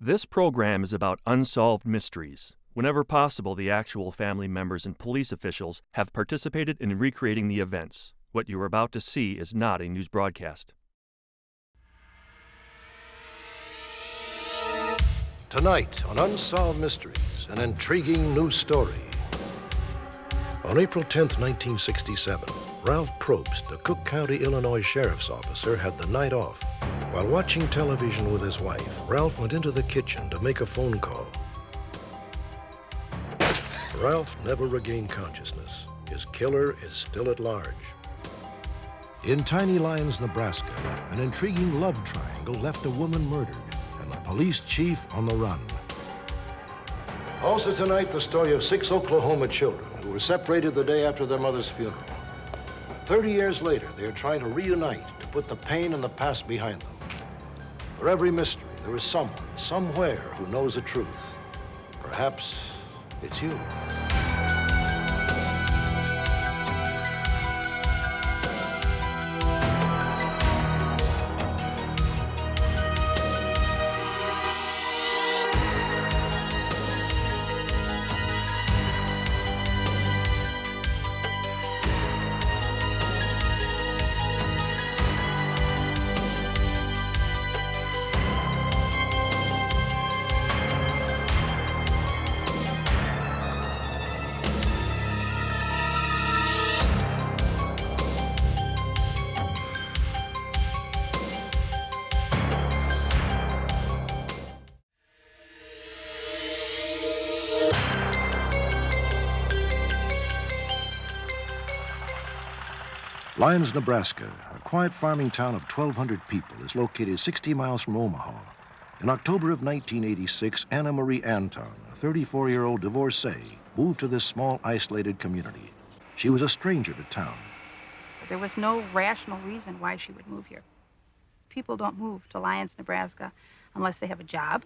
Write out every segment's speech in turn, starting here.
This program is about unsolved mysteries. Whenever possible, the actual family members and police officials have participated in recreating the events. What you are about to see is not a news broadcast. Tonight on Unsolved Mysteries, an intriguing new story. On April 10th, 1967, Ralph Probst, a Cook County, Illinois sheriff's officer, had the night off. While watching television with his wife, Ralph went into the kitchen to make a phone call. Ralph never regained consciousness. His killer is still at large. In Tiny Lions, Nebraska, an intriguing love triangle left a woman murdered and the police chief on the run. Also tonight, the story of 6 Oklahoma children who were separated the day after their mother's funeral. 30 years later, they are trying to reunite to put the pain and the past behind them. For every mystery, there is someone, somewhere, who knows the truth. Perhaps it's you. Lyons, Nebraska, a quiet farming town of 1,200 people, is located 60 miles from Omaha. In October of 1986, Anna Marie Anton, a 34-year-old divorcee, moved to this small, isolated community. She was a stranger to town. There was no rational reason why she would move here. People don't move to Lyons, Nebraska unless they have a job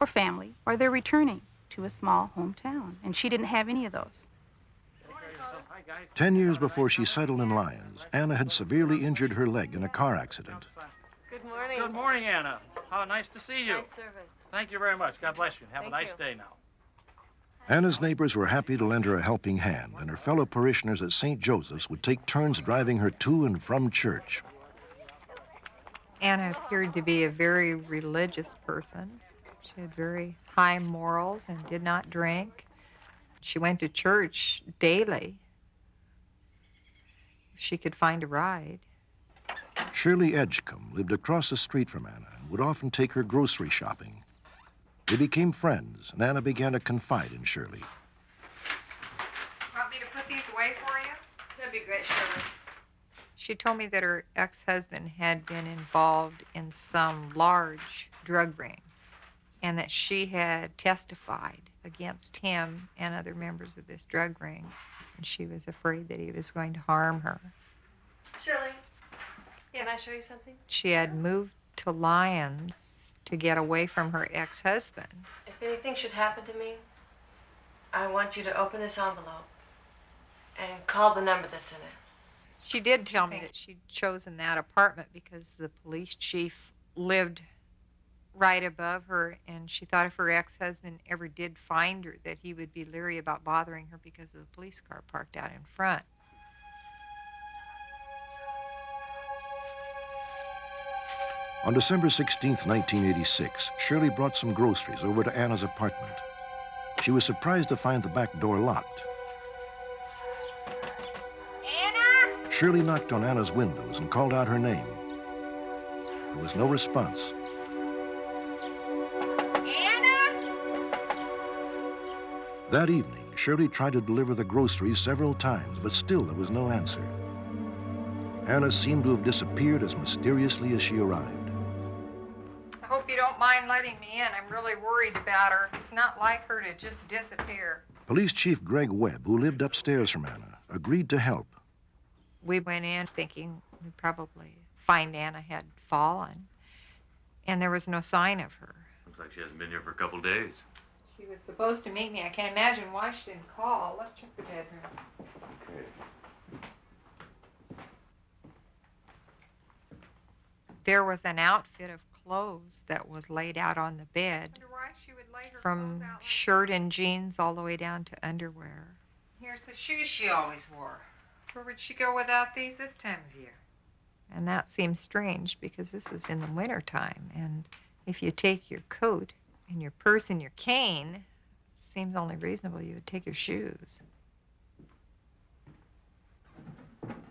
or family or they're returning to a small hometown. And she didn't have any of those. 10 years before she settled in Lyons, Anna had severely injured her leg in a car accident. Good morning. Good morning, Anna. How nice to see you. Nice service. Thank you very much. God bless you. Have a nice day now. Anna's neighbors were happy to lend her a helping hand, and her fellow parishioners at St. Joseph's would take turns driving her to and from church. Anna appeared to be a very religious person. She had very high morals and did not drink. She went to church daily. She could find a ride. Shirley Edgecombe lived across the street from Anna and would often take her grocery shopping. They became friends, and Anna began to confide in Shirley. Want me to put these away for you? That'd be great, Shirley. She told me that her ex-husband had been involved in some large drug ring and that she had testified against him and other members of this drug ring. And she was afraid that he was going to harm her. Shirley, can I show you something? She had moved to Lyons to get away from her ex-husband. If anything should happen to me, I want you to open this envelope and call the number that's in it. She did tell me that she'd chosen that apartment because the police chief lived right above her, and she thought if her ex-husband ever did find her that he would be leery about bothering her because of the police car parked out in front. On December 16th, 1986, Shirley brought some groceries over to Anna's apartment. She was surprised to find the back door locked. Anna! Shirley knocked on Anna's windows and called out her name. There was no response. That evening, Shirley tried to deliver the groceries several times, but still there was no answer. Anna seemed to have disappeared as mysteriously as she arrived. I hope you don't mind letting me in. I'm really worried about her. It's not like her to just disappear. Police Chief Greg Webb, who lived upstairs from Anna, agreed to help. We went in thinking we'd probably find Anna had fallen, and there was no sign of her. Looks like she hasn't been here for a couple days. She was supposed to meet me. I can't imagine why she didn't call. Let's check the bedroom. Okay. There was an outfit of clothes that was laid out on the bed, from shirt and jeans all the way down to underwear. Here's the shoes she always wore. Where would she go without these this time of year? And that seems strange because this is in the wintertime, and if you take your coat and your purse and your cane, it seems only reasonable you would take your shoes.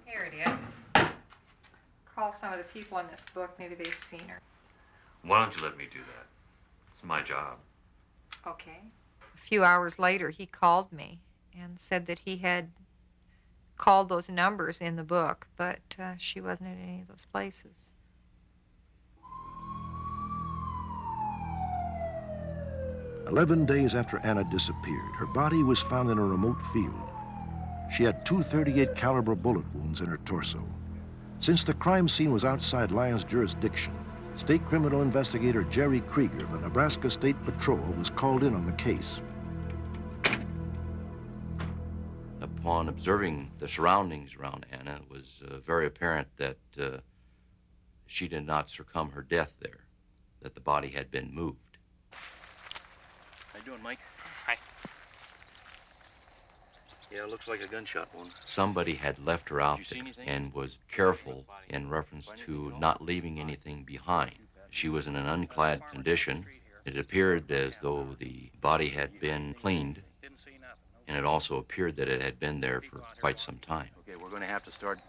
Here it is. Call some of the people in this book. Maybe they've seen her. Why don't you let me do that? It's my job. Okay. A few hours later, he called me and said that he had called those numbers in the book, but she wasn't at any of those places. "11 days after Anna disappeared, her body was found in a remote field. She had two .38 caliber bullet wounds in her torso. Since the crime scene was outside Lyons' jurisdiction, State Criminal Investigator Jerry Krieger of the Nebraska State Patrol was called in on the case. Upon observing the surroundings around Anna, it was very apparent that she did not succumb her death there, that the body had been moved. How you doing, Mike? Hi. Yeah, it looks like a gunshot wound. Somebody had left her out there and was careful in reference to not leaving anything behind. She was in an unclad condition. It appeared as though the body had been cleaned, and it also appeared that it had been there for quite some time. Okay, we're going to have to start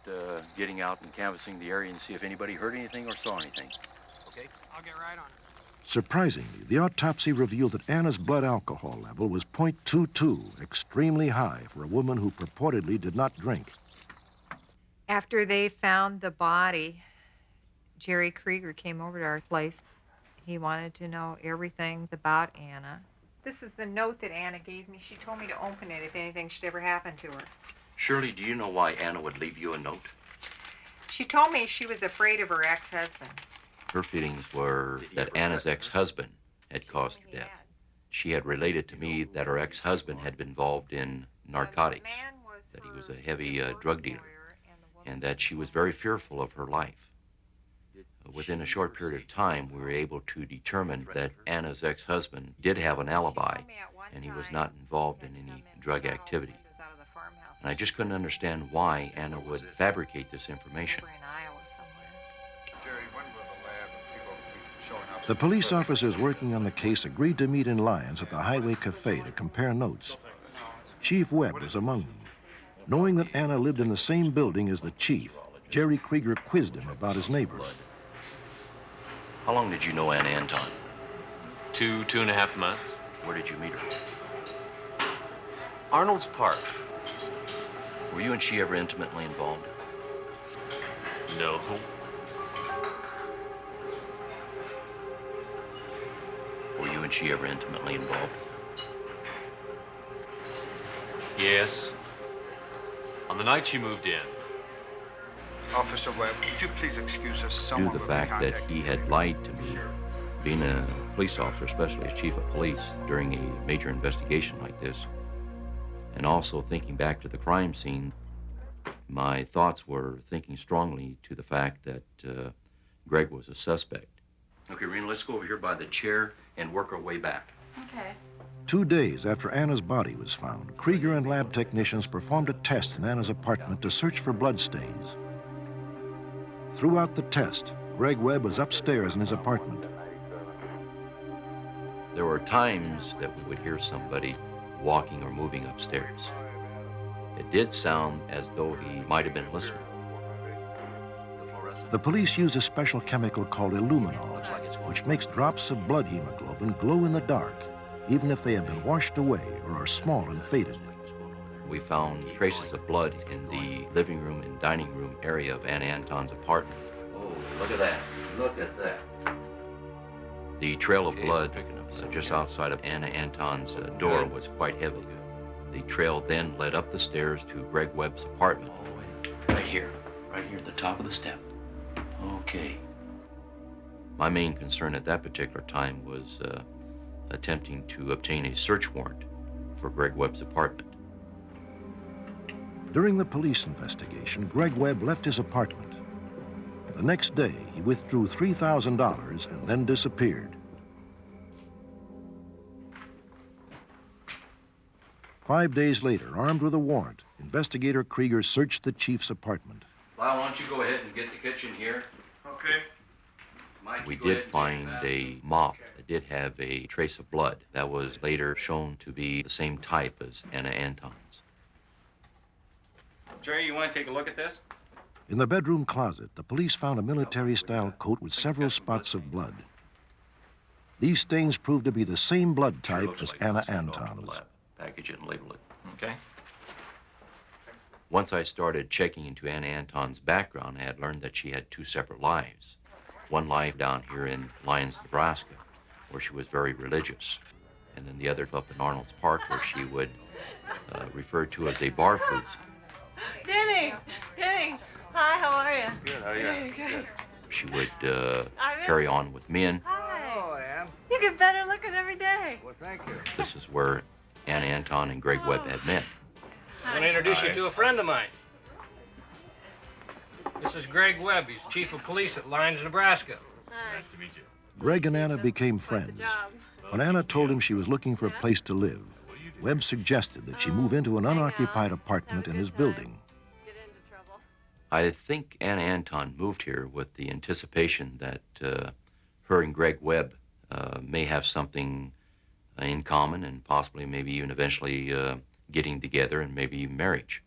getting out and canvassing the area and see if anybody heard anything or saw anything. Okay? I'll get right on it. Surprisingly, the autopsy revealed that Anna's blood alcohol level was .22, extremely high for a woman who purportedly did not drink. After they found the body, Jerry Krieger came over to our place. He wanted to know everything about Anna. This is the note that Anna gave me. She told me to open it if anything should ever happen to her. Shirley, do you know why Anna would leave you a note? She told me she was afraid of her ex-husband. Her feelings were that Anna's ex-husband had caused her death. She had related to me that her ex-husband had been involved in narcotics, that he was a heavy drug dealer, and that she was very fearful of her life. Within a short period of time, we were able to determine that Anna's ex-husband did have an alibi, and he was not involved in any drug activity. And I just couldn't understand why Anna would fabricate this information. The police officers working on the case agreed to meet in Lyons at the Highway Cafe to compare notes. Chief Webb was among them. Knowing that Anna lived in the same building as the chief, Jerry Krieger quizzed him about his neighbors. How long did you know Anna Anton? 2.5 months. Where did you meet her? Arnold's Park. Were you and she ever intimately involved? No. Were you and she ever intimately involved? Yes. On the night she moved in. Officer Webb, would you please excuse us? Due to the fact that he had lied to me, being a police officer, especially as chief of police, during a major investigation like this, and also thinking back to the crime scene, my thoughts were thinking strongly to the fact that Greg was a suspect. Okay, Rena, let's go over here by the chair and work our way back. Okay. 2 days after Anna's body was found, Krieger and lab technicians performed a test in Anna's apartment to search for bloodstains. Throughout the test, Greg Webb was upstairs in his apartment. There were times that we would hear somebody walking or moving upstairs. It did sound as though he might have been listening. The police used a special chemical called illuminol, which makes drops of blood hemoglobin glow in the dark, even if they have been washed away or are small and faded. We found traces of blood in the living room and dining room area of Anna Anton's apartment. Oh, look at that. Look at that. The trail of blood just outside of Anna Anton's door was quite heavy. The trail then led up the stairs to Greg Webb's apartment. Right here at the top of the step. Okay. My main concern at that particular time was attempting to obtain a search warrant for Greg Webb's apartment. During the police investigation, Greg Webb left his apartment. The next day, he withdrew $3,000 and then disappeared. 5 days later, armed with a warrant, investigator Krieger searched the chief's apartment. Lyle, why don't you go ahead and get the kitchen here? Okay. We did find a mop that did have a trace of blood. That was later shown to be the same type as Anna Anton's. Jerry, you want to take a look at this? In the bedroom closet, the police found a military-style coat with several spots of blood. These stains proved to be the same blood type as Anna Anton's. Package it and label it. Okay. Once I started checking into Anna Anton's background, I had learned that she had 2 separate lives. One life down here in Lyons, Nebraska, where she was very religious, and then the other up in Arnold's Park, where she would refer to as a bar flute. Denny! Denny! Hi, how are you? Good, how are you? Good. She would carry on with men. Hi. Oh, I am. You get better looking every day. Well, thank you. This is where Anna Anton and Greg Webb had met. I want to introduce you to a friend of mine. This is Greg Webb. He's chief of police at Lyons, Nebraska. Hi. Nice to meet you. Greg and Anna became friends. When Anna told him she was looking for a place to live, Webb suggested that she move into an unoccupied apartment in his building. I think Anna Anton moved here with the anticipation that her and Greg Webb may have something in common and possibly maybe even eventually getting together and maybe even marriage.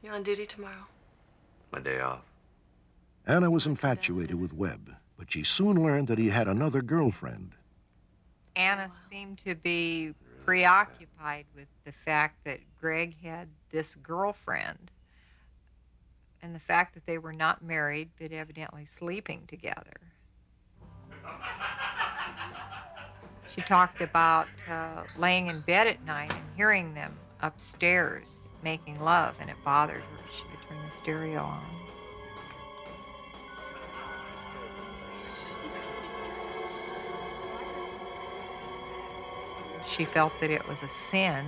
You on duty tomorrow? My day off. Anna was infatuated with Webb, but she soon learned that he had another girlfriend. Anna seemed to be preoccupied with the fact that Greg had this girlfriend and the fact that they were not married but evidently sleeping together. She talked about laying in bed at night and hearing them upstairs making love, and it bothered her. She would turn the stereo on. She felt that it was a sin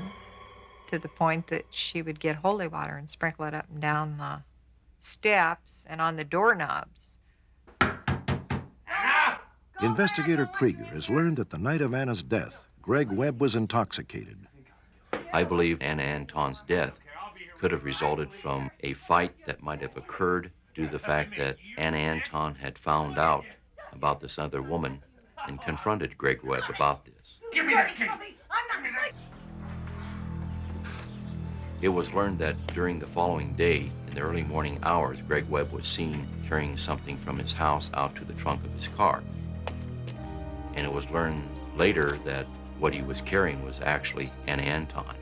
to the point that she would get holy water and sprinkle it up and down the steps and on the doorknobs. Investigator Krieger has learned that the night of Anna's death, Greg Webb was intoxicated. I believe Anna Anton's death could have resulted from a fight that might have occurred due to the fact that Anna Anton had found out about this other woman and confronted Greg Webb about this. Give me that key! It was learned that during the following day, in the early morning hours, Greg Webb was seen carrying something from his house out to the trunk of his car. And it was learned later that what he was carrying was actually Anna Anton.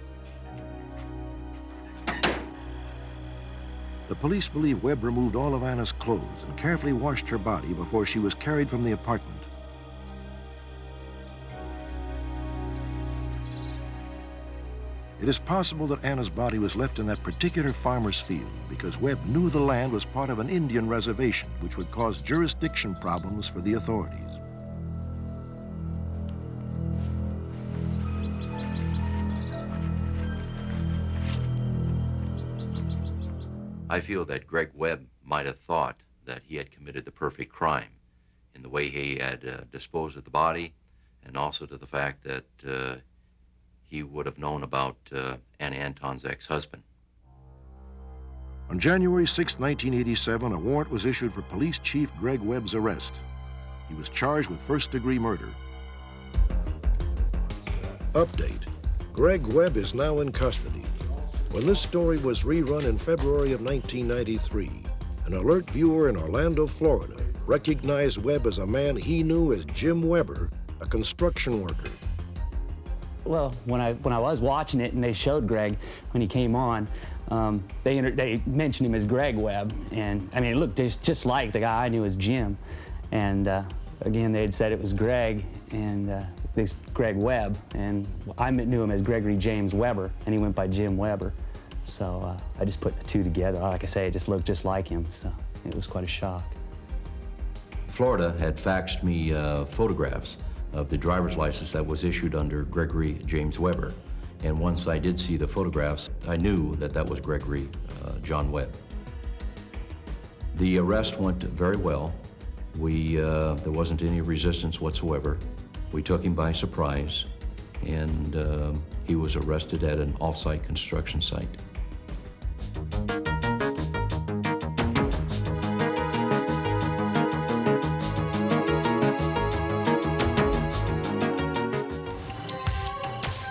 The police believe Webb removed all of Anna's clothes and carefully washed her body before she was carried from the apartment. It is possible that Anna's body was left in that particular farmer's field because Webb knew the land was part of an Indian reservation, which would cause jurisdiction problems for the authorities. I feel that Greg Webb might have thought that he had committed the perfect crime in the way he had disposed of the body, and also to the fact that he would have known about Anna Anton's ex-husband. On January 6, 1987, a warrant was issued for Police Chief Greg Webb's arrest. He was charged with first-degree murder. Update. Greg Webb is now in custody. When this story was rerun in February of 1993, an alert viewer in Orlando, Florida, recognized Webb as a man he knew as Jim Weber, a construction worker. Well, when I was watching it and they showed Greg when he came on, they mentioned him as Greg Webb, and I mean it looked just like the guy I knew as Jim, and again they had said it was Greg and this Greg Webb, and I knew him as Gregory James Weber, and he went by Jim Weber, so I just put the two together. Like I say, it just looked just like him, so it was quite a shock. Florida had faxed me photographs of the driver's license that was issued under Gregory James Weber. And once I did see the photographs, I knew that that was Gregory John Webb. The arrest went very well. There wasn't any resistance whatsoever. We took him by surprise, and he was arrested at an off-site construction site.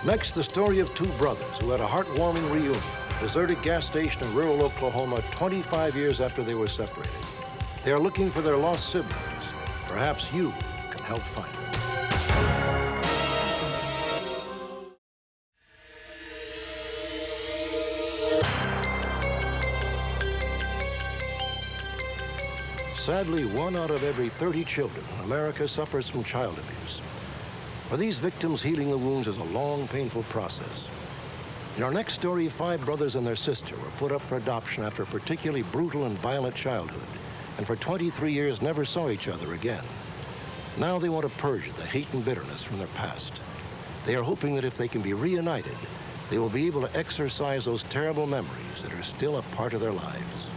Next, the story of two brothers who had a heartwarming reunion at a deserted gas station in rural Oklahoma 25 years after they were separated. They are looking for their lost siblings. Perhaps you can help find them. Sadly, 1 out of every 30 children in America suffers from child abuse. For these victims, healing the wounds is a long, painful process. In our next story, 5 brothers and their sister were put up for adoption after a particularly brutal and violent childhood, and for 23 years never saw each other again. Now they want to purge the hate and bitterness from their past. They are hoping that if they can be reunited, they will be able to exorcise those terrible memories that are still a part of their lives.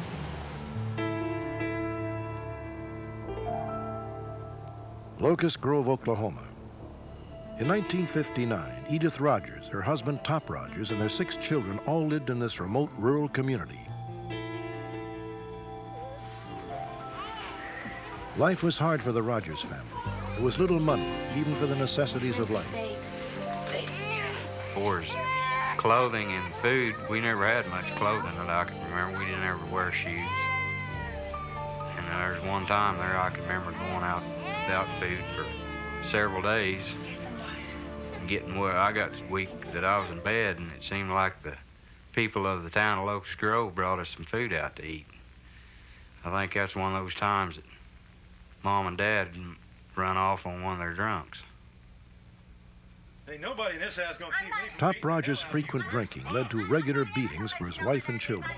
Locust Grove, Oklahoma. In 1959, Edith Rogers, her husband Top Rogers, and their 6 children all lived in this remote rural community. Life was hard for the Rogers family. There was little money, even for the necessities of life. For clothing and food, we never had much clothing that I can remember. We didn't ever wear shoes. And there's one time there I can remember going out without food for several days. Getting well, I got so weak that I was in bed, and it seemed like the people of the town of Locust Grove brought us some food out to eat. I think that's one of those times that Mom and Dad run off on one of their drunks. Hey, nobody in this house gonna keep me from Top Rogers' frequent drinking led to regular beatings for his wife and children.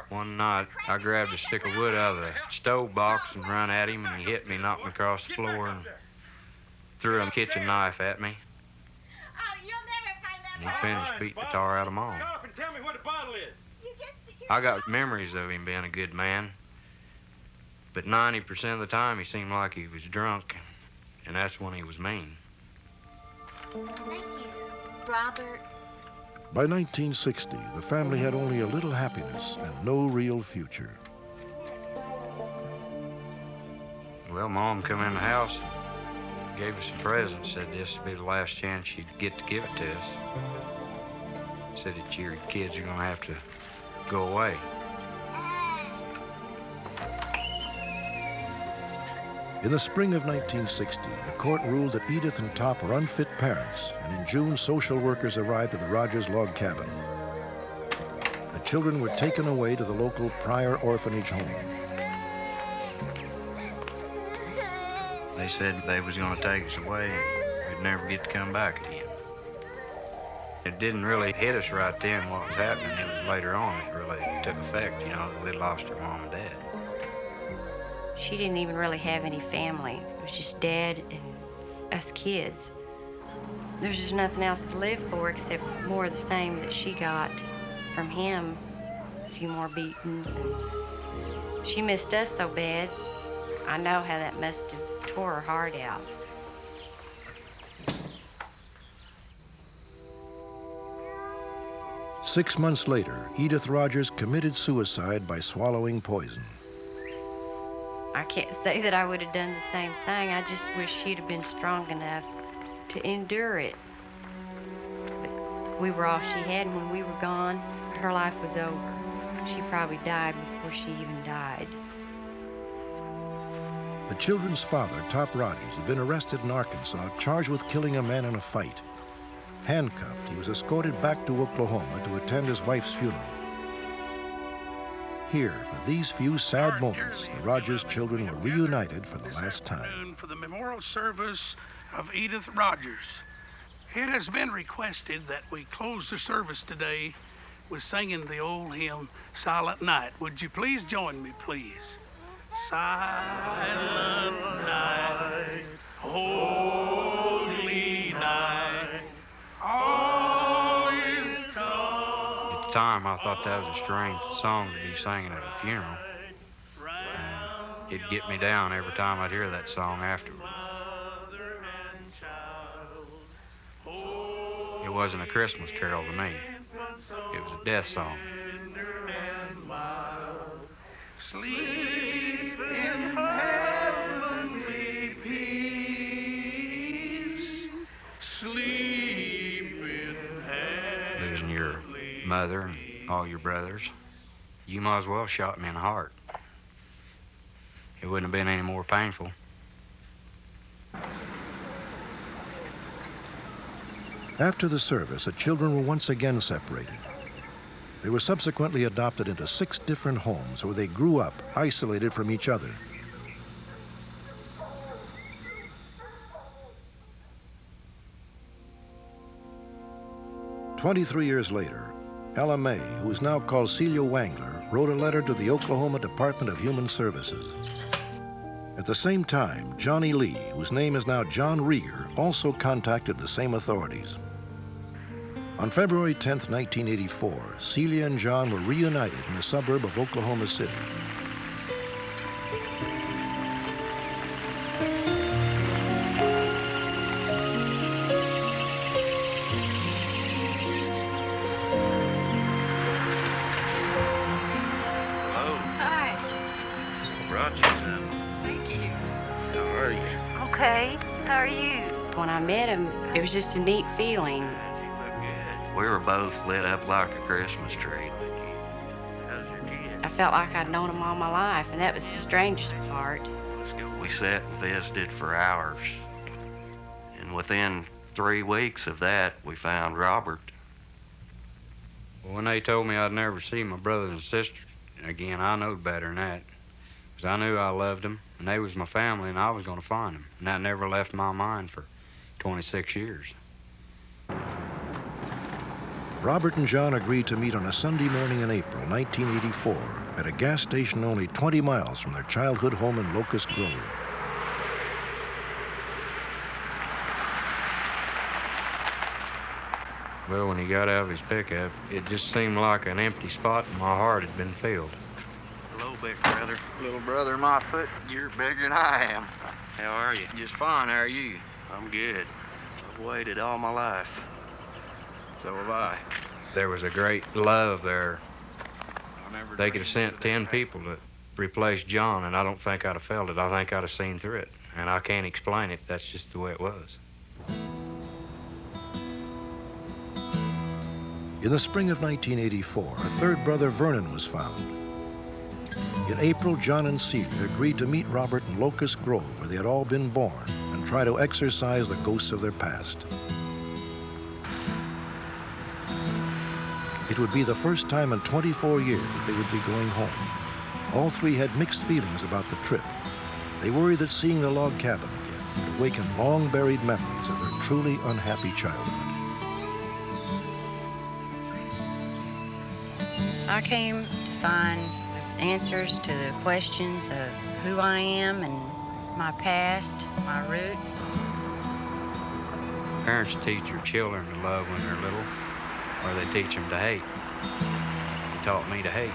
One night, I grabbed a stick of wood out of the stove box and run at him, and he hit me, knocked me across the floor, and threw a kitchen knife at me. And he finished beating the tar out of Mom. I got memories of him being a good man, but 90% of the time he seemed like he was drunk, and that's when he was mean. Thank you, Robert. By 1960, the family had only a little happiness and no real future. Well, Mom come in the house, gave us a present, said this would be the last chance she'd get to give it to us. Said that your kids are gonna have to go away. In the spring of 1960, a court ruled that Edith and Top were unfit parents, and in June, social workers arrived at the Rogers log cabin. The children were taken away to the local Pryor orphanage home. They said they was gonna take us away and we'd never get to come back again. It didn't really hit us right then what was happening. It was later on it really took effect, you know, that we'd lost our mom and dad. She didn't even really have any family. It was just Dad and us kids. There's just nothing else to live for except more of the same that she got from him. A few more beatings. She missed us so bad. I know how that must have tore her heart out. Six months later, Edith Rogers committed suicide by swallowing poison. I can't say that I would have done the same thing. I just wish she'd have been strong enough to endure it. But we were all she had, and when we were gone, her life was over. She probably died before she even died. The children's father, Top Rogers, had been arrested in Arkansas, charged with killing a man in a fight. Handcuffed, he was escorted back to Oklahoma to attend his wife's funeral. Here, for these few sad moments, the Rogers children were reunited for the last time. For the memorial service of Edith Rogers. It has been requested that we close the service today with singing the old hymn, Silent Night. Would you please join me, please? Silent night, holy night, all is calm. At the time, I thought that was a strange song to be singing at a funeral. it'd get me down every time I'd hear that song afterward. It wasn't a Christmas carol to me. It was a death song. Sleep in heavenly peace. Sleep in heavenly. Losing your mother and all your brothers, you might as well have shot me in the heart. It wouldn't have been any more painful. After the service, the children were once again separated. They were subsequently adopted into 6 different homes where they grew up, isolated from each other. "23 years later, Ella May, who is now called Celia Wangler, wrote a letter to the Oklahoma Department of Human Services. At the same time, Johnny Lee, whose name is now John Rieger, also contacted the same authorities. On February 10, 1984, Celia and John were reunited in the suburb of Oklahoma City. Hello. Hi. Brought you some. Thank you. How are you? Okay. How are you? When I met him, it was just a neat feeling. We were both lit up like a Christmas tree. I felt like I'd known him all my life, and that was the strangest part. We sat and visited for hours. And within 3 weeks of that, we found Robert. When they told me I'd never see my brothers and sisters again, I knowed better than that. Because I knew I loved them, and they was my family, and I was going to find them. And that never left my mind for 26 years. Robert and John agreed to meet on a Sunday morning in April 1984 at a gas station only 20 miles from their childhood home in Locust Grove. Well, when he got out of his pickup, it just seemed like an empty spot in my heart had been filled. Hello, big brother. Little brother, my foot, you're bigger than I am. How are you? Just fine, how are you? I'm good. I've waited all my life. So have I. There was a great love there. They could have sent 10 people to replace John, and I don't think I'd have felt it. I think I'd have seen through it. And I can't explain it. That's just the way it was. In the spring of 1984, a third brother, Vernon, was found. In April, John and Celia agreed to meet Robert in Locust Grove, where they had all been born, and try to exorcise the ghosts of their past. It would be the first time in 24 years that they would be going home. All 3 had mixed feelings about the trip. They worried that seeing the log cabin again would awaken long-buried memories of their truly unhappy childhood. I came to find answers to the questions of who I am and my past, my roots. Parents teach your children to love when they're little, or they teach them to hate. He taught me to hate.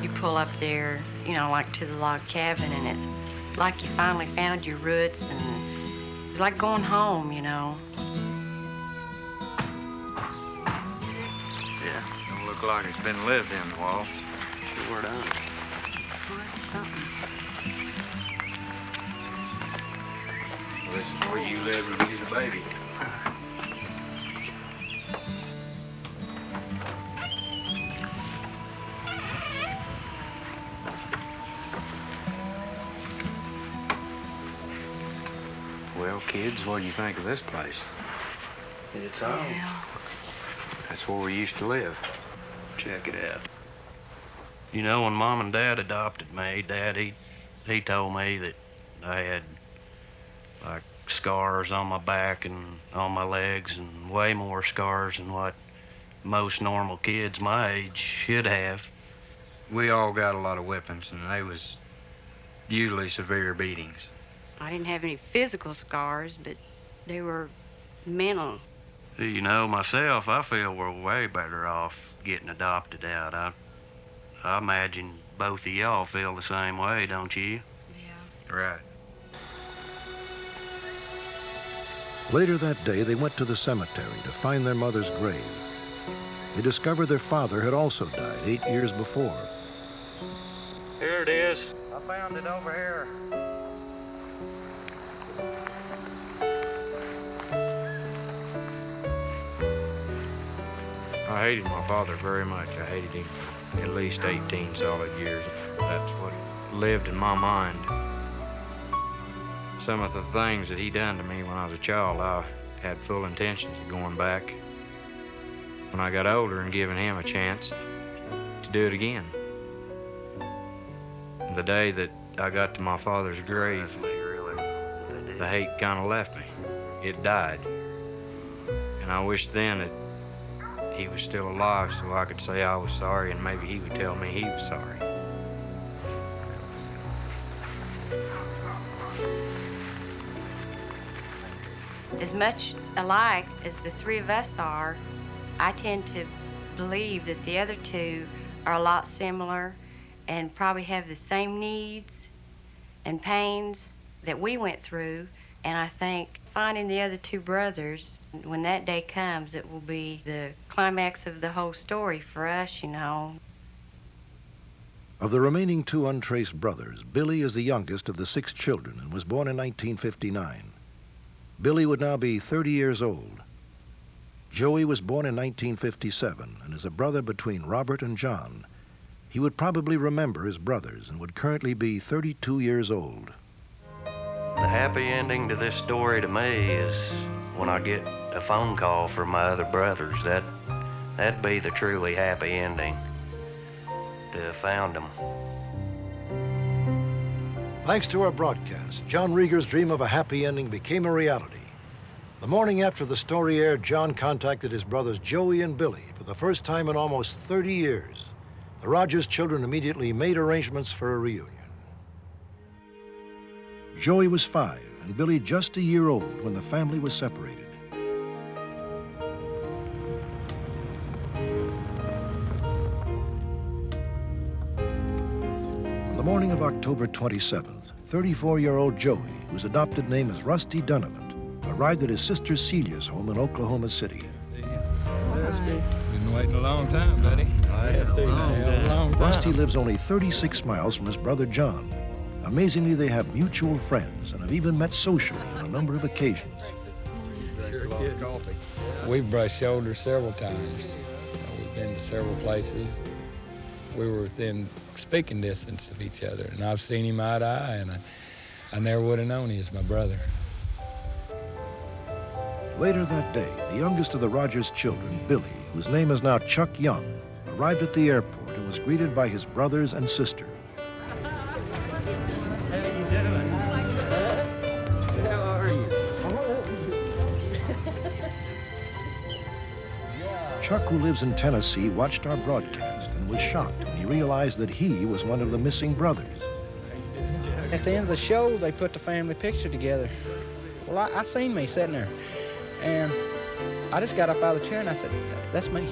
You pull up there, you know, like to the log cabin, and it's like you finally found your roots, and it's like going home, you know. Yeah, don't look like it's been lived in a while. Sure done. Something. Well, this is where you lived when you was a baby. Well, kids, what do you think of this place? It's home. Yeah. That's where we used to live. Check it out. You know, when Mom and Dad adopted me, Dad, he told me that I had, like, scars on my back and on my legs and way more scars than what most normal kids my age should have. We all got a lot of whippings, and they was usually severe beatings. I didn't have any physical scars, but they were mental. You know, myself, I feel we're way better off getting adopted out. I imagine both of y'all feel the same way, don't you? Yeah. Right. Later that day, they went to the cemetery to find their mother's grave. They discovered their father had also died 8 years before. Here it is. I found it over here. I hated my father very much. I hated him at least 18 solid years. That's what lived in my mind. Some of the things that he done to me when I was a child, I had full intentions of going back when I got older and giving him a chance to do it again. The day that I got to my father's grave, the hate kind of left me. It died. And I wished then that he was still alive so I could say I was sorry and maybe he would tell me he was sorry. As much alike as the three of us are, I tend to believe that the other two are a lot similar and probably have the same needs and pains that we went through. And I think finding the other two brothers, when that day comes, it will be the climax of the whole story for us, you know. Of the remaining two untraced brothers, Billy is the youngest of the 6 children and was born in 1959. Billy would now be 30 years old. Joey was born in 1957 and is a brother between Robert and John. He would probably remember his brothers and would currently be 32 years old. The happy ending to this story to me is when I get a phone call from my other brothers. That'd be the truly happy ending, to have found them. Thanks to our broadcast, John Rieger's dream of a happy ending became a reality. The morning after the story aired, John contacted his brothers Joey and Billy for the first time in almost 30 years. The Rogers children immediately made arrangements for a reunion. Joey was 5 and Billy just a year old when the family was separated. On the morning of October 27th, 34-year-old Joey, whose adopted name is Rusty Donovan, arrived at his sister Celia's home in Oklahoma City. Been waiting a long time, buddy. Rusty lives only 36 miles from his brother John. Amazingly, they have mutual friends and have even met socially on a number of occasions. We've brushed shoulders several times. We've been to several places. We were within speaking distance of each other, and I've seen him eye to eye, and I never would have known he was my brother. Later that day, the youngest of the Rogers children, Billy, whose name is now Chuck Young, arrived at the airport and was greeted by his brothers and sister. Chuck, who lives in Tennessee, watched our broadcast and was shocked when he realized that he was one of the missing brothers. At the end of the show, they put the family picture together. Well, I seen me sitting there, and I just got up out of the chair and I said, that's me,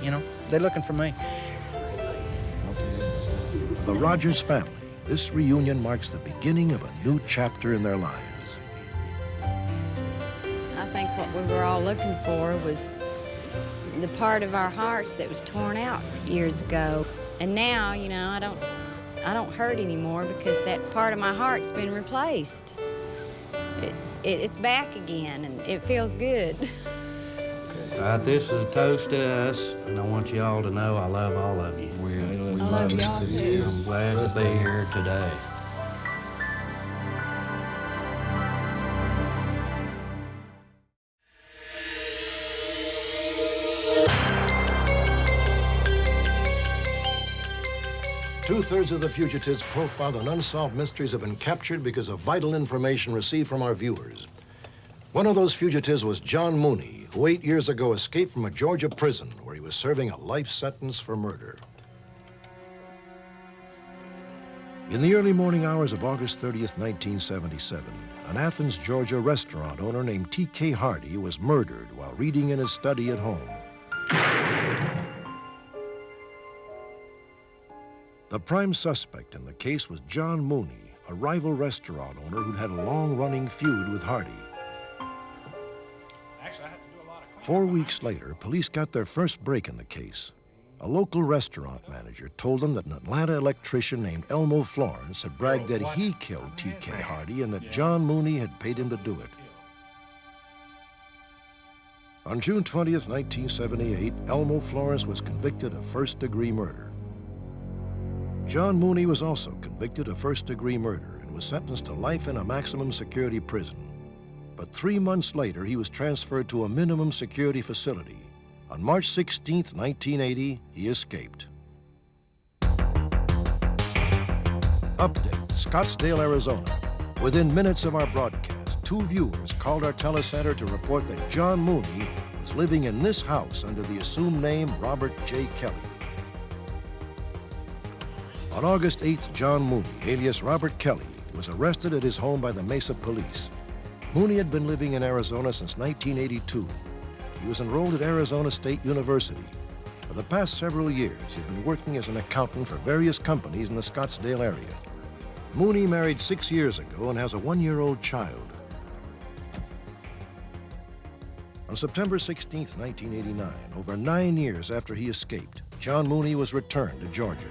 you know. They're looking for me. For the Rogers family, this reunion marks the beginning of a new chapter in their lives. I think what we were all looking for was the part of our hearts that was torn out years ago. And now, you know, I don't hurt anymore because that part of my heart's been replaced. It's back again, and it feels good. This is a toast to us, and I want you all to know I love all of you. I love y'all too. I'm glad to be here today. Two-thirds of the fugitives profiled in Unsolved Mysteries have been captured because of vital information received from our viewers. One of those fugitives was John Mooney, who 8 years ago escaped from a Georgia prison where he was serving a life sentence for murder. In the early morning hours of August 30th, 1977, an Athens, Georgia restaurant owner named T.K. Hardy was murdered while reading in his study at home. The prime suspect in the case was John Mooney, a rival restaurant owner who'd had a long-running feud with Hardy. 4 weeks later, police got their first break in the case. A local restaurant manager told them that an Atlanta electrician named Elmo Florence had bragged that he killed T.K. Hardy and that John Mooney had paid him to do it. On June 20th, 1978, Elmo Florence was convicted of first-degree murder. John Mooney was also convicted of first-degree murder and was sentenced to life in a maximum security prison. But 3 months later, he was transferred to a minimum security facility. On March 16, 1980, he escaped. Update, Scottsdale, Arizona. Within minutes of our broadcast, 2 viewers called our telecenter to report that John Mooney was living in this house under the assumed name Robert J. Kelly. On August 8th, John Mooney, alias Robert Kelly, was arrested at his home by the Mesa police. Mooney had been living in Arizona since 1982. He was enrolled at Arizona State University. For the past several years, he'd been working as an accountant for various companies in the Scottsdale area. Mooney married 6 years ago and has a 1-year-old child. On September 16, 1989, over 9 years after he escaped, John Mooney was returned to Georgia.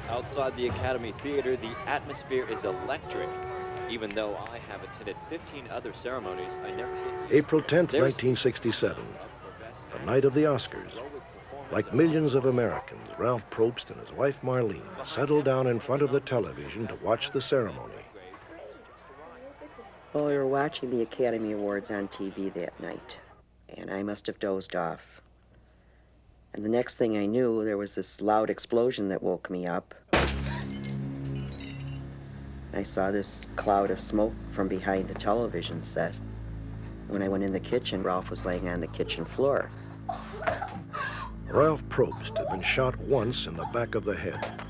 Outside the Academy Theater, the atmosphere is electric. Even though I have attended 15 other ceremonies, I never get April 10th, 1967, the night of the Oscars. Like millions of Americans, Ralph Probst and his wife Marlene settled down in front of the television to watch the ceremony. Well, we were watching the Academy Awards on TV that night, and I must have dozed off. And the next thing I knew, there was this loud explosion that woke me up. I saw this cloud of smoke from behind the television set. When I went in the kitchen, Ralph was laying on the kitchen floor. Ralph Probst had been shot once in the back of the head.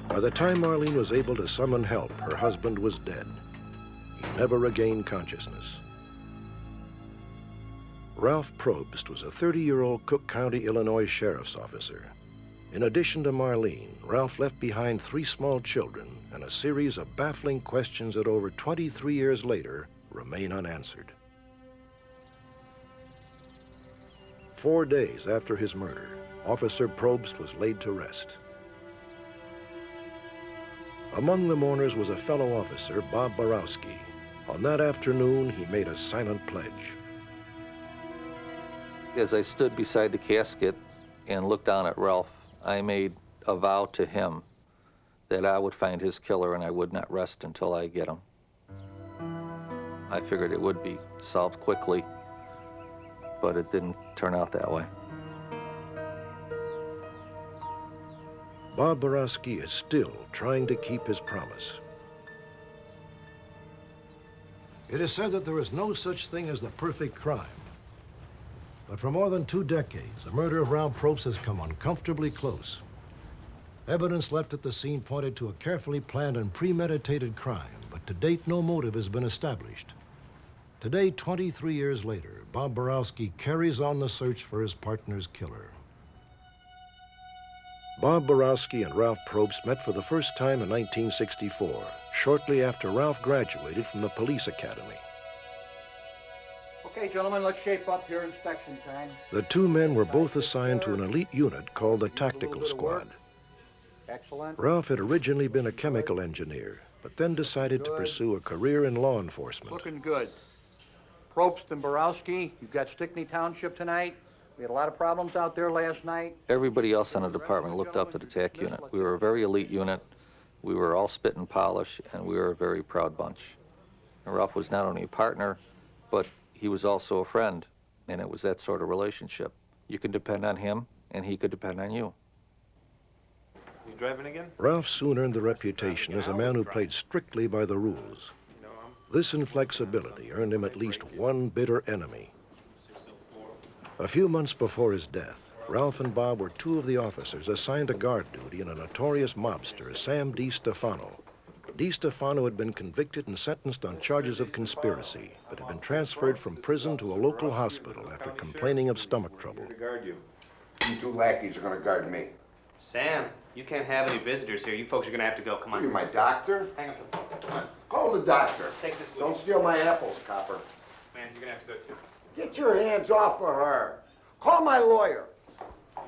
By the time Marlene was able to summon help, her husband was dead. He never regained consciousness. Ralph Probst was a 30-year-old Cook County, Illinois sheriff's officer. In addition to Marlene, Ralph left behind 3 small children and a series of baffling questions that over 23 years later remain unanswered. 4 days after his murder, Officer Probst was laid to rest. Among the mourners was a fellow officer, Bob Borowski. On that afternoon, he made a silent pledge. As I stood beside the casket and looked down at Ralph, I made a vow to him that I would find his killer and I would not rest until I get him. I figured it would be solved quickly, but it didn't turn out that way. Bob Borowski is still trying to keep his promise. It is said that there is no such thing as the perfect crime. But for more than 2 decades, the murder of Ralph Probst has come uncomfortably close. Evidence left at the scene pointed to a carefully planned and premeditated crime, but to date, no motive has been established. Today, 23 years later, Bob Borowski carries on the search for his partner's killer. Bob Borowski and Ralph Probst met for the first time in 1964, shortly after Ralph graduated from the police academy. Okay, gentlemen, let's shape up your inspection time. The 2 men were both assigned to an elite unit called the Tactical Squad. Excellent. Ralph had originally been a chemical engineer, but then decided to pursue a career in law enforcement. Looking good. Probst and Borowski, you've got Stickney Township tonight. We had a lot of problems out there last night. Everybody else in the department looked up to the TAC unit. We were a very elite unit. We were all spit and polish, and we were a very proud bunch. And Ralph was not only a partner, but he was also a friend, and it was that sort of relationship. You could depend on him, and he could depend on you. You driving again? Ralph soon earned the reputation as a man who played strictly by the rules. This inflexibility earned him at least one bitter enemy. A few months before his death, Ralph and Bob were two of the officers assigned to guard duty on a notorious mobster, Sam DiStefano. DiStefano had been convicted and sentenced on charges of conspiracy, but had been transferred from prison to a local hospital after complaining of stomach trouble. You two lackeys are going to guard me. Sam, you can't have any visitors here. You folks are going to have to go. Come on. Are you my doctor? Hang up the phone. Come on. Call the doctor. Take this with Don't you. steal my apples, copper. Man, you're going to have to go too. Get your hands off of her. Call my lawyer.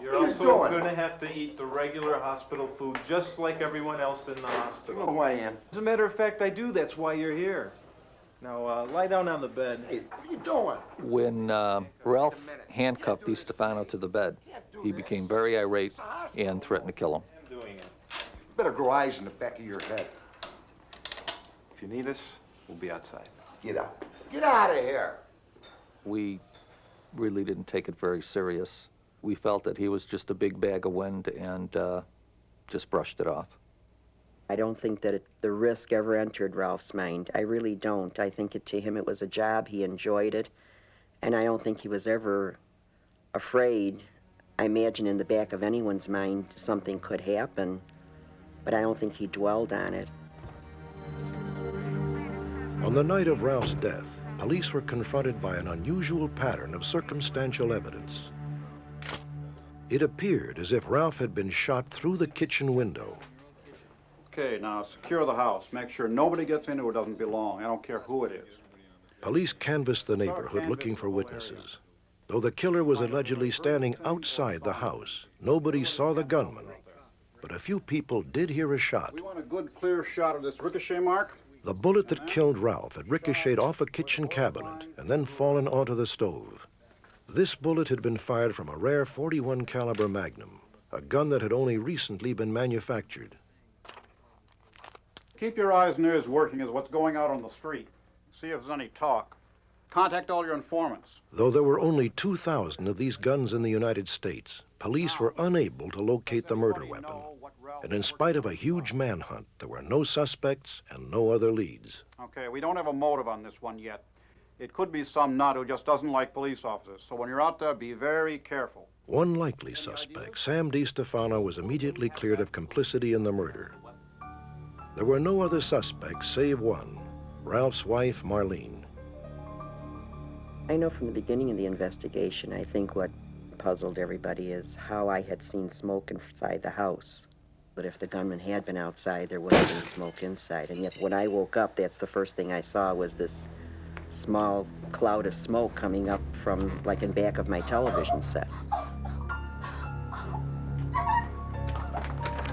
You're What are you also doing? going to have to eat the regular hospital food, just like everyone else in the hospital. You know who I am. As a matter of fact, I do. That's why you're here. Now, lie down on the bed. Hey, what are you doing? When Ralph handcuffed DiStefano to the bed, he became very irate and threatened to kill him. Doing it. Better grow eyes in the back of your head. If you need us, we'll be outside. Get out. Get out of here. We really didn't take it very serious. We felt that he was just a big bag of wind and just brushed it off. I don't think that the risk ever entered Ralph's mind. I really don't. I think to him it was a job. He enjoyed it. And I don't think he was ever afraid. I imagine in the back of anyone's mind something could happen, but I don't think he dwelled on it. On the night of Ralph's death, police were confronted by an unusual pattern of circumstantial evidence. It appeared as if Ralph had been shot through the kitchen window. Okay, now secure the house. Make sure nobody gets in who doesn't belong. I don't care who it is. Police canvassed the neighborhood looking for witnesses. Though the killer was allegedly standing outside the house, nobody saw the gunman. But a few people did hear a shot. We want a good, clear shot of this ricochet mark. The bullet that killed Ralph had ricocheted off a kitchen cabinet and then fallen onto the stove. This bullet had been fired from a rare .41 caliber Magnum, a gun that had only recently been manufactured. Keep your eyes and ears working as what's going out on the street. See if there's any talk. Contact all your informants. Though there were only 2,000 of these guns in the United States, police were unable to locate the murder weapon. And in spite of a huge manhunt, there were no suspects and no other leads. Okay, we don't have a motive on this one yet. It could be some nut who just doesn't like police officers. So when you're out there, be very careful. One likely suspect, Sam DiStefano, was immediately cleared of complicity in the murder. There were no other suspects save one, Ralph's wife, Marlene. I know from the beginning of the investigation, I think what puzzled everybody is how I had seen smoke inside the house. But if the gunman had been outside, there would have been smoke inside. And yet when I woke up, that's the first thing I saw was this small cloud of smoke coming up from, like, in back of my television set.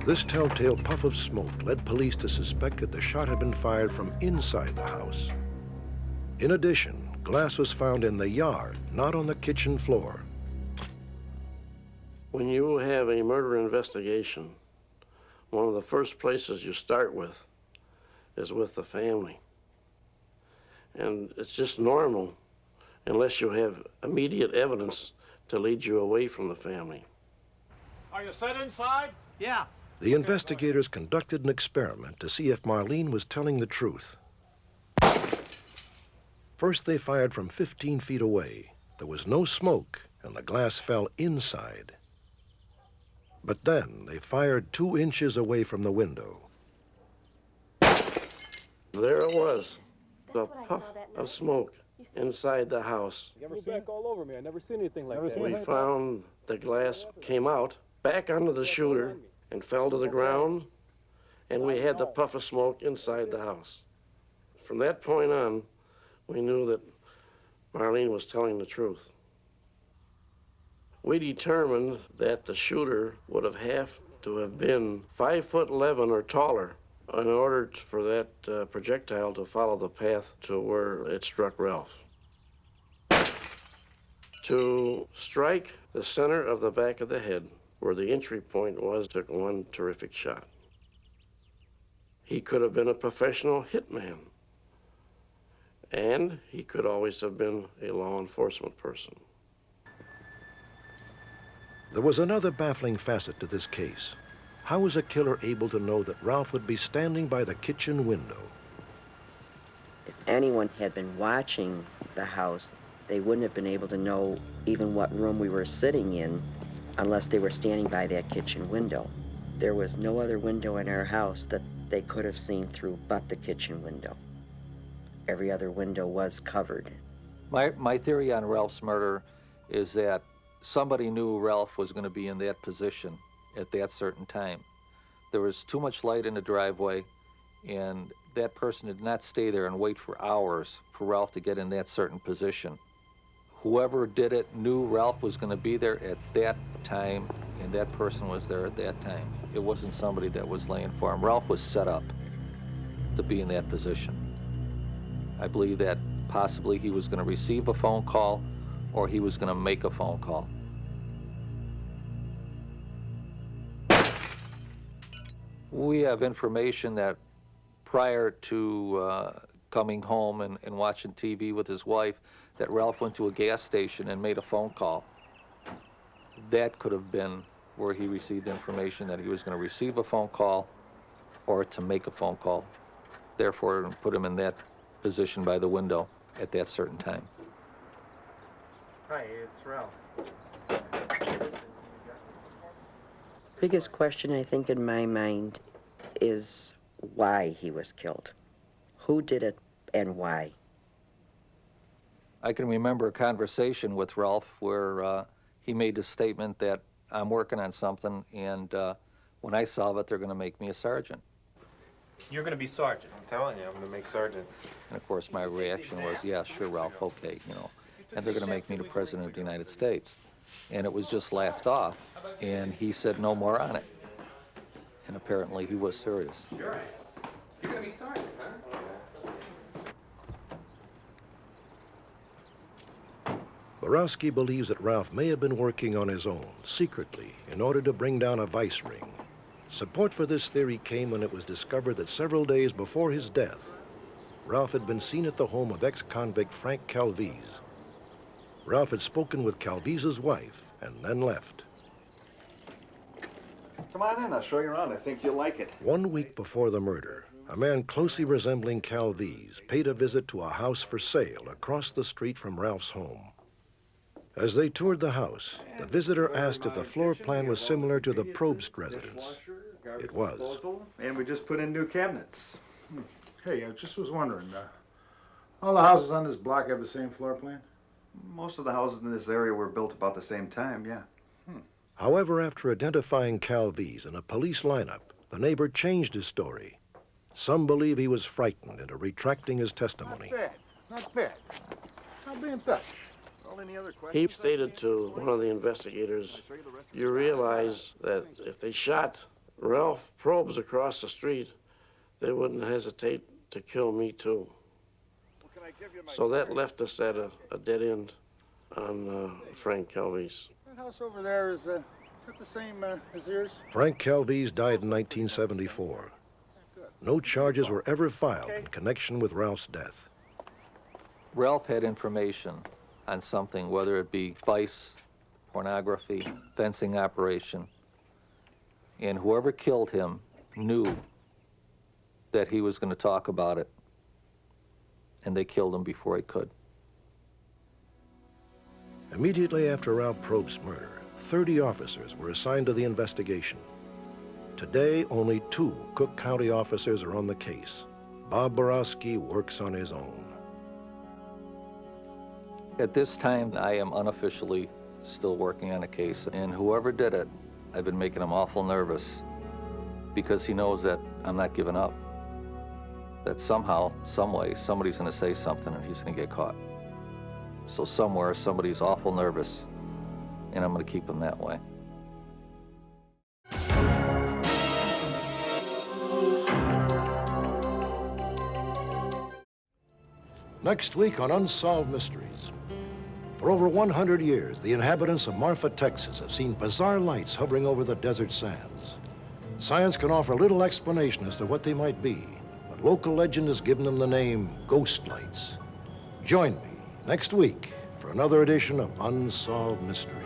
This telltale puff of smoke led police to suspect that the shot had been fired from inside the house. In addition, glass was found in the yard, not on the kitchen floor. When you have a murder investigation, one of the first places you start with is with the family. And it's just normal, unless you have immediate evidence to lead you away from the family. Are you set inside? Yeah. The investigators conducted an experiment to see if Marlene was telling the truth. First, they fired from 15 feet away. There was no smoke, and the glass fell inside. But then, they fired 2 inches away from the window. There it was, the puff of smoke inside the house. You ever back all over me? I never seen anything like that. We found the glass came out, back onto the shooter, and fell to the ground, and we had the puff of smoke inside the house. From that point on, we knew that Marlene was telling the truth. We determined that the shooter would have to have been 5'11" or taller in order for that projectile to follow the path to where it struck Ralph. To strike the center of the back of the head, where the entry point was, took one terrific shot. He could have been a professional hitman, and he could always have been a law enforcement person. There was another baffling facet to this case. How was a killer able to know that Ralph would be standing by the kitchen window? If anyone had been watching the house, they wouldn't have been able to know even what room we were sitting in unless they were standing by that kitchen window. There was no other window in our house that they could have seen through but the kitchen window. Every other window was covered. My theory on Ralph's murder is that somebody knew Ralph was going to be in that position at that certain time. There was too much light in the driveway, and that person did not stay there and wait for hours for Ralph to get in that certain position. Whoever did it knew Ralph was going to be there at that time, and that person was there at that time. It wasn't somebody that was laying for him. Ralph was set up to be in that position. I believe that possibly he was going to receive a phone call or he was going to make a phone call. We have information that prior to coming home and watching TV with his wife, that Ralph went to a gas station and made a phone call. That could have been where he received information that he was going to receive a phone call or to make a phone call. Therefore, put him in that position by the window at that certain time. Hi, it's Ralph. Biggest question, I think, in my mind is why he was killed. Who did it and why? I can remember a conversation with Ralph where he made a statement that I'm working on something, and when I solve it, they're going to make me a sergeant. You're going to be sergeant. I'm telling you, I'm going to make sergeant. And of course, my reaction was, yeah, sure, Ralph, okay, you know. And they're going to make me the president of the United States. And it was just laughed off, and he said no more on it. And apparently he was serious. You're right. You're going to be sergeant, huh? Borowski believes that Ralph may have been working on his own, secretly, in order to bring down a vice ring. Support for this theory came when it was discovered that several days before his death, Ralph had been seen at the home of ex-convict Frank Calvise. Ralph had spoken with Calvise's wife and then left. Come on in, I'll show you around. I think you'll like it. 1 week before the murder, a man closely resembling Calvise paid a visit to a house for sale across the street from Ralph's home. As they toured the house, the visitor asked if the floor plan was similar to the Probst residence. It was. And we just put in new cabinets. Hey, I just was wondering, all the houses on this block have the same floor plan? Most of the houses in this area were built about the same time, yeah. However, after identifying Calvise in a police lineup, the neighbor changed his story. Some believe he was frightened into retracting his testimony. Not bad, not bad. I'll be in touch. He stated to one of the investigators, you realize that if they shot Ralph Probst across the street, they wouldn't hesitate to kill me too. So that left us at a dead end on Frank Calvise. That house over there, is that the same as yours? Frank Calvise died in 1974. No charges were ever filed in connection with Ralph's death. Ralph had information on something, whether it be vice, pornography, fencing operation, and whoever killed him knew that he was going to talk about it, and they killed him before he could. Immediately after Ralph Probst's murder, 30 officers were assigned to the investigation. Today, only 2 Cook County officers are on the case. Bob Borowski works on his own. At this time, I am unofficially still working on a case, and whoever did it, I've been making him awful nervous because he knows that I'm not giving up. That somehow, some way, somebody's going to say something and he's going to get caught. So somewhere, somebody's awful nervous, and I'm going to keep him that way. Next week on Unsolved Mysteries. For over 100 years, the inhabitants of Marfa, Texas have seen bizarre lights hovering over the desert sands. Science can offer little explanation as to what they might be, but local legend has given them the name ghost lights. Join me next week for another edition of Unsolved Mysteries.